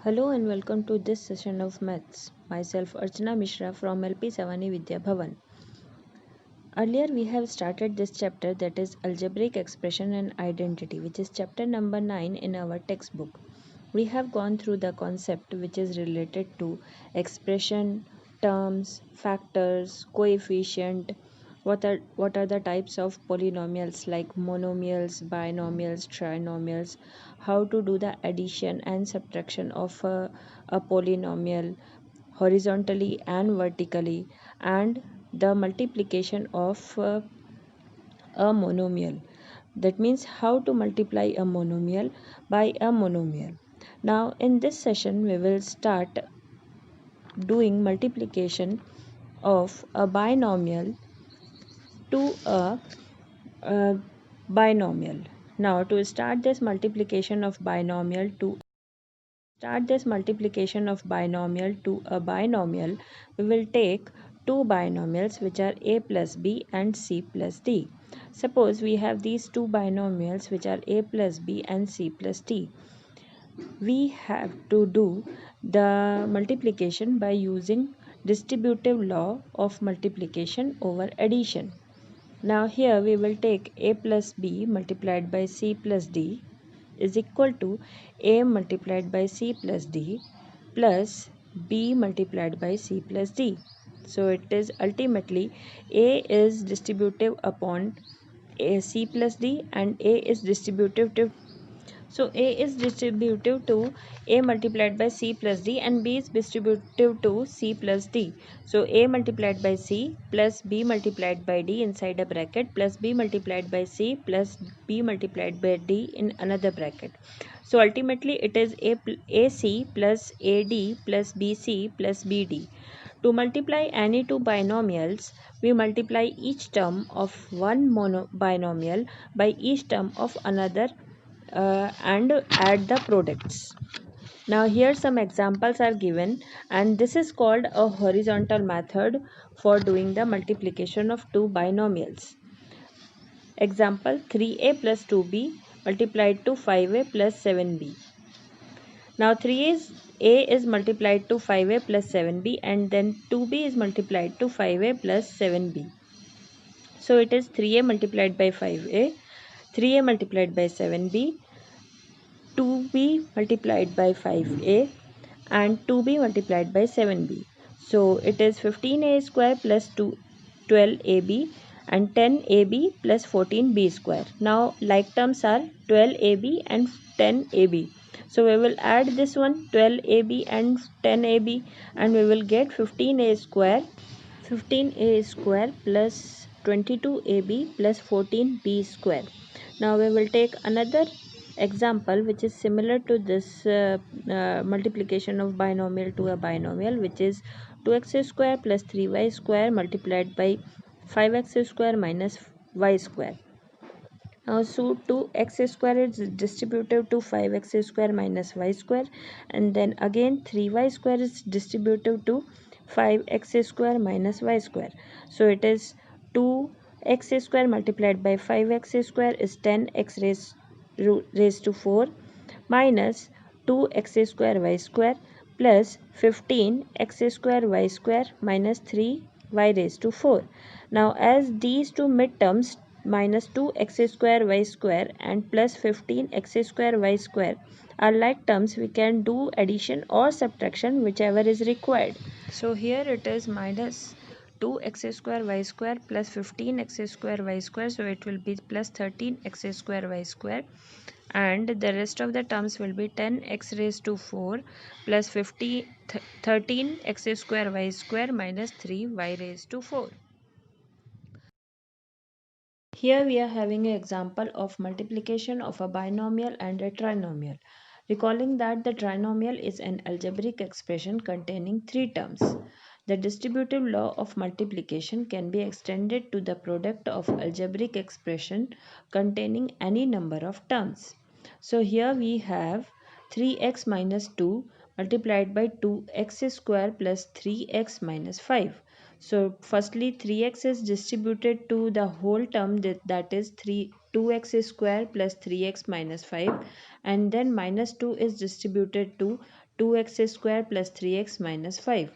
Hello and welcome to this session of Maths. Myself Archana Mishra from LP Savani Vidya Bhavan. Earlier we have started this chapter, that is Algebraic Expression and Identity, which is chapter number 9 in our textbook. We have gone through the concept which is related to expression, terms, factors, coefficient, what are the types of polynomials like monomials, binomials, trinomials, how to do the addition and subtraction of a polynomial horizontally and vertically, and the multiplication of a monomial. That means how to multiply a monomial by a monomial. Now in this session we will start doing multiplication of a binomial to a binomial. Now to start this multiplication of binomial to a binomial, we will take two binomials which are a plus b and c plus d. Suppose we have these two binomials which are a plus b and c plus d. We have to do the multiplication by using distributive law of multiplication over addition. Now here we will take a plus b multiplied by c plus d is equal to a multiplied by c plus d plus b multiplied by c plus d. So it is ultimately a is distributive upon a c plus d and a is distributive to, so a is distributive to a multiplied by c plus d and b is distributive to c plus d. So a multiplied by c plus b multiplied by d inside a bracket plus b multiplied by c plus b multiplied by d in another bracket. So ultimately it is ac plus ad plus bc plus bd. To multiply any two binomials, we multiply each term of one binomial by each term of another and add the products. Now here some examples are given, and this is called a horizontal method for doing the multiplication of two binomials. Example 3a plus 2b multiplied to 5a plus 7b. Now 3a is multiplied to 5a plus 7b and then 2b is multiplied to 5a plus 7b. So it is 3a multiplied by 5a, 3a multiplied by 7b, 2b multiplied by 5a and 2b multiplied by 7b. So it is 15a square plus 12ab and 10ab plus 14b square. Now like terms are 12ab and 10ab. So we will add this one 12ab and 10ab and we will get 15a square plus 22ab plus 14b square. Now we will take another example which is similar to this multiplication of binomial to a binomial, which is 2x square plus 3y square multiplied by 5x square minus y square. Now so 2x square is distributive to 5x square minus y square, and then again 3y square is distributive to 5x square minus y square. So it is 2x square multiplied by 5x square is 10x raised to 4 minus 2x square y square plus 15x square y square minus 3y raised to 4. Now as these two midterms minus 2x square y square and plus 15x square y square are like terms, we can do addition or subtraction whichever is required. So here it is minus 2x square y square plus 15x square y square, so it will be plus 13x square y square, and the rest of the terms will be 10x raised to 4 plus 13x square y square minus 3y raised to 4. Here we are having an example of multiplication of a binomial and a trinomial. Recalling that the trinomial is an algebraic expression containing three terms. The distributive law of multiplication can be extended to the product of algebraic expression containing any number of terms. So here we have 3x minus 2 multiplied by 2x square plus 3x minus 5. So firstly 3x is distributed to the whole term, that is 2x square plus 3x minus 5, and then minus 2 is distributed to 2x square plus 3x minus 5.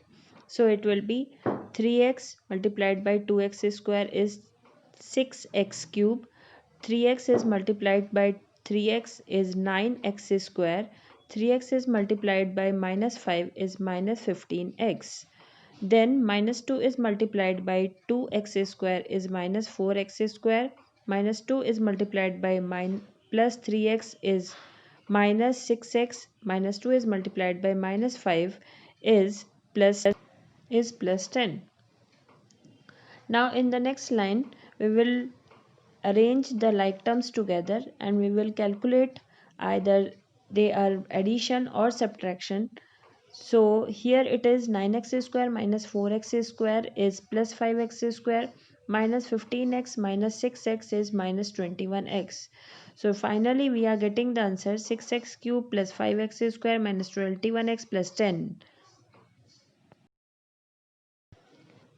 So it will be 3x multiplied by 2x square is 6x cube. 3x is multiplied by 3x is 9x square. 3x is multiplied by minus 5 is minus 15x. Then minus 2 is multiplied by 2x square is minus 4x square. Minus 2 is multiplied by plus 3x is minus 6x. Minus 2 is multiplied by minus 5 is plus 10. Now in the next line we will arrange the like terms together and we will calculate either they are addition or subtraction. So here it is 9x square minus 4x square is plus 5x square minus 15x minus 6x is minus 21x. So finally we are getting the answer 6x cube plus 5x square minus 21x plus 10.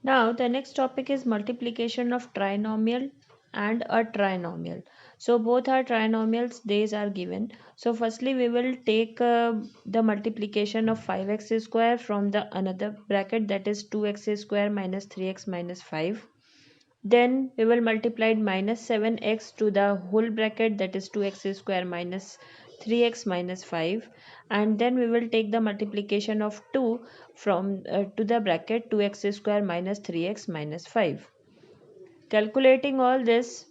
Now the next topic is multiplication of trinomial and a trinomial. So both are trinomials, these are given. So firstly we will take the multiplication of 5x square from the another bracket, that is 2x square minus 3x minus 5. Then we will multiply minus 7x to the whole bracket, that is 2x square minus 3x minus 5. And then we will take the multiplication of 2 from to the bracket 2x square minus 3x minus 5. Calculating all this,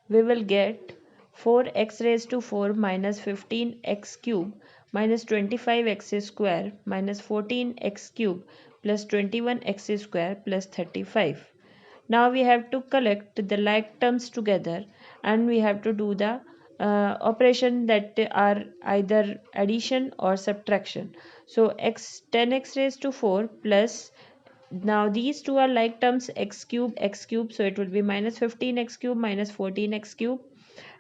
we will get 4x raised to 4 minus 15x cube minus 25x square minus 14x cube plus 21x square plus 35. Now we have to collect the like terms together and we have to do the operation that are either addition or subtraction. So 10x raised to 4 plus, now these two are like terms, x cube, so it will be minus 15x cube minus 14x cube.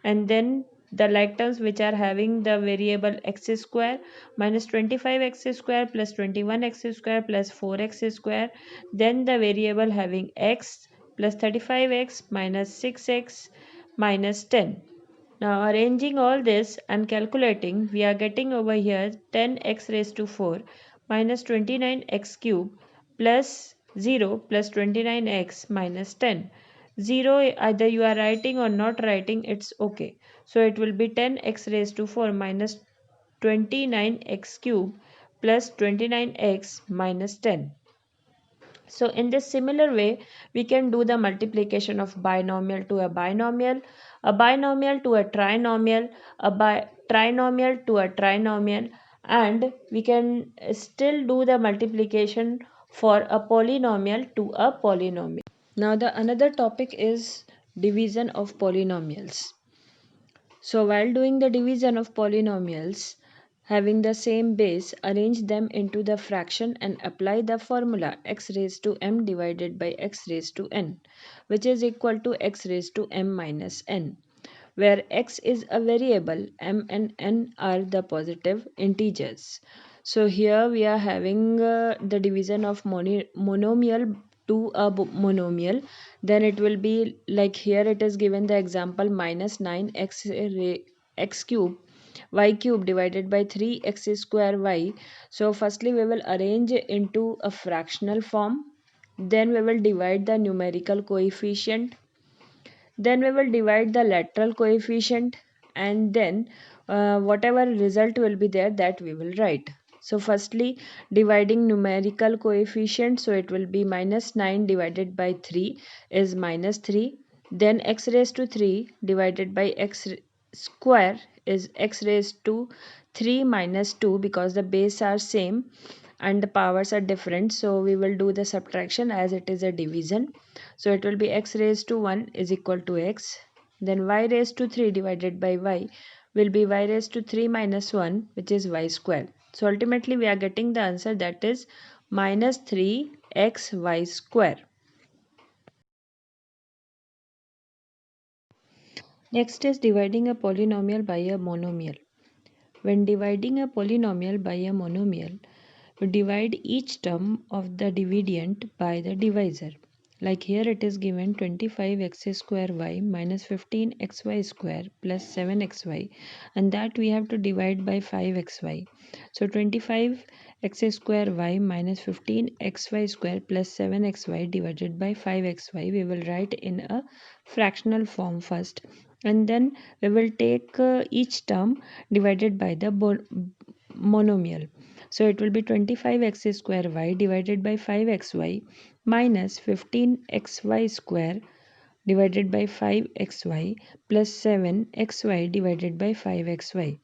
And then the like terms which are having the variable x square minus 25x square plus 21x square plus 4x square. Then the variable having x plus 35x minus 6x minus 10. Now arranging all this and calculating, we are getting over here 10x raised to 4 minus 29x cube plus 0 plus 29x minus 10. 0 either you are writing or not writing, it's okay. So it will be 10x raised to 4 minus 29x cube plus 29x minus 10. So in this similar way, we can do the multiplication of binomial to a binomial to a trinomial, trinomial to a trinomial, and we can still do the multiplication for a polynomial to a polynomial. Now the another topic is division of polynomials. So while doing the division of polynomials having the same base, arrange them into the fraction and apply the formula x raised to m divided by x raised to n, which is equal to x raised to m minus n, where x is a variable, m and n are the positive integers. So here we are having the division of monomial to a monomial. Then it will be like here it is given the example minus 9x x cube y cube divided by 3x square y. So firstly we will arrange into a fractional form. Then we will divide the numerical coefficient. Then we will divide the lateral coefficient, and then whatever result will be there, that we will write. So firstly dividing numerical coefficient, so it will be minus 9 divided by 3 is minus 3. Then x raised to 3 divided by x square is x raised to 3 minus 2, because the base are same and the powers are different, so we will do the subtraction as it is a division. So it will be x raised to 1 is equal to x. Then y raised to 3 divided by y will be y raised to 3 minus 1, which is y square. So ultimately we are getting the answer, that is minus 3xy square. Next is dividing a polynomial by a monomial. When dividing a polynomial by a monomial, we divide each term of the dividend by the divisor. Like here it is given 25x square y minus 15xy square plus 7xy, and that we have to divide by 5xy. So 25x square y minus 15xy square plus 7xy divided by 5xy we will write in a fractional form first, and then we will take each term divided by the monomial. So it will be 25x square y divided by 5xy minus 15xy square divided by 5xy plus 7xy divided by 5xy.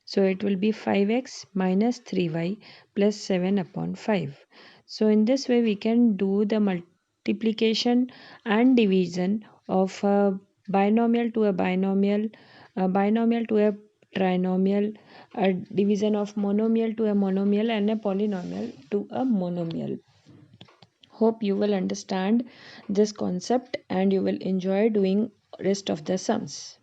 So it will be 5x minus 3y plus 7 upon 5. So in this way we can do the multiplication and division of a binomial to a binomial, a binomial to a trinomial, a division of monomial to a monomial, and a polynomial to a monomial. Hope you will understand this concept and you will enjoy doing rest of the sums.